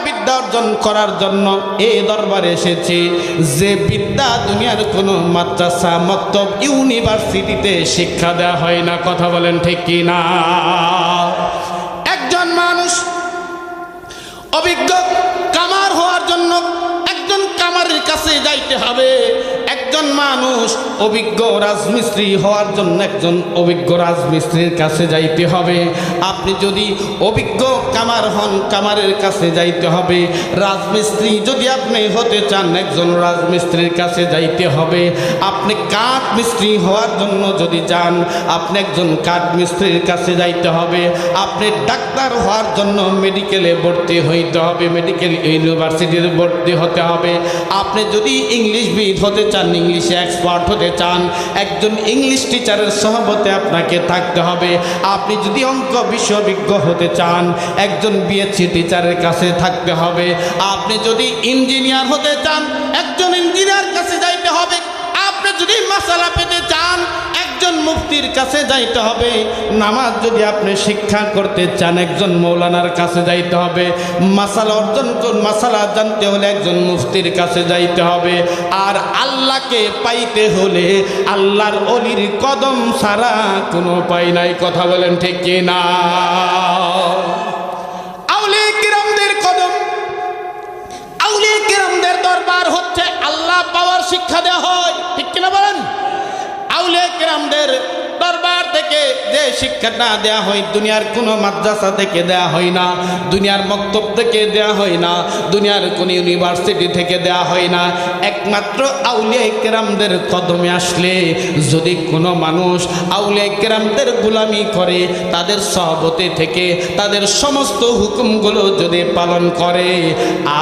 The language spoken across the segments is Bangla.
বিদ্যা অর্জন করার জন্য এই দরবারে এসেছি, যে বিদ্যা দুনিয়ার কোনো মাদ্রাসা মক্তব ইউনিভার্সিটিতে শিক্ষা দেওয়া হয় না। কথা বলেন ঠিক কি না? একজন মানুষ অভিজ্ঞ কামার হওয়ার জন্য একজন কামারের কাছে যাইতে হবে। একজন মানুষ অভিজ্ঞ রাজমিস্ত্রি হওয়ার জন্য একজন অভিজ্ঞ রাজমিস্ত্রির কাছে যাইতে হবে। আপনি যদি অভিজ্ঞ কামার হন, কামারের কাছে যাইতে হবে। রাজমিস্ত্রি যদি আপনি হতে চান, একজন রাজমিস্ত্রির কাছে যাইতে হবে। আপনি কাঠ মিস্ত্রি হওয়ার জন্য যদি যান, আপনি একজন কাঠ মিস্ত্রির কাছে যাইতে হবে। আপনি ডাক্তার হওয়ার জন্য মেডিকেলে ভর্তি হইতে হবে, মেডিকেল ইউনিভার্সিটিতে ভর্তি হতে হবে। আপনি যদি ইংলিশবিদ হতে চান, ইংলিশে এক্সপার্ট হতে চান, একজন ইংলিশ টিচারের সহবতে আপনাকে থাকতে হবে। আপনি যদি অঙ্ক বিশ্ববিজ্ঞ হতে চান, একজন বিএসসি টিচারের কাছে থাকতে হবে। আপনি যদি ইঞ্জিনিয়ার হতে চান, একজন ইঞ্জিনিয়ার কাছে যাইতে হবে। আপনি যদি মাসালা পেতে চান, একজন মুফতির কাছে যাইতে হবে। নামাজ যদি আপনি শিক্ষা করতে চান, একজন মৌলানার কাছে যাইতে হবে। মাসালা মাসালা জানতে হলে একজন মুফতির কাছে যাইতে হবে। আর আল্লাহকে পাইতে হলে আল্লাহর অলির কদম ছাড়া কোনো উপায় নাই। কথা বলেন ঠিক কি না? আউলিয়া কিরামদের কদম, আউলিয়া কিরামদের দরবার হচ্ছে আল্লাহ পাওয়ার শিক্ষা দেওয়া হয়। ঠিক কিনা বলেন? আউলিয়া কিরামদের দরবার থেকে যে শিক্ষাটা দেয়া হয়, দুনিয়ার কোনো মাদ্রাসা থেকে দেয়া হয় না, দুনিয়ার মক্তব থেকে দেয়া হয় না, দুনিয়ার কোনো ইউনিভার্সিটি থেকে দেয়া হয় না। একমাত্র আউলিয়া কিরামদের কদমে আসলে যদি কোনো মানুষ আউলিয়া কিরামদের গোলামি করে, তাদের সহবতে থেকে তাদের সমস্ত হুকুমগুলো যদি পালন করে,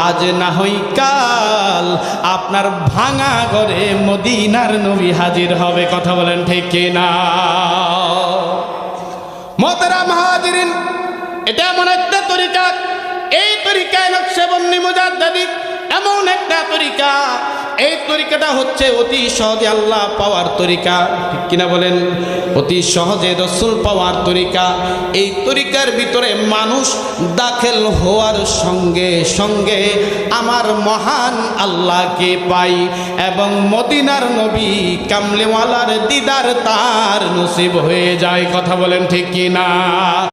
আজ না হয় কাল আপনার ভাঙা ঘরে মদিনার নবী হাজির হবে। কথা বলেন ঠিক কি না? মোহতারাম হাজিরিন, এটা এমন একটা তরিকা, এই তরিকায় নকশবন্দি মুজাদ্দিদ এমন একটা তরিকা, এই তরিকাটা হচ্ছে অতি সহজে আল্লাহ পাওয়ার তরিকা। ঠিক কিনা বলেন? অতি সহজে রসুল পাওয়ার তরিকা। এই তরিকার ভিতরে মানুষ দাখিল হওয়ার সঙ্গে সঙ্গে আমার মহান আল্লাহকে পাই এবং মদিনার নবী কামলিওয়ালার দিদার তার নসিব হয়ে যায়। কথা বলেন ঠিক কিনা?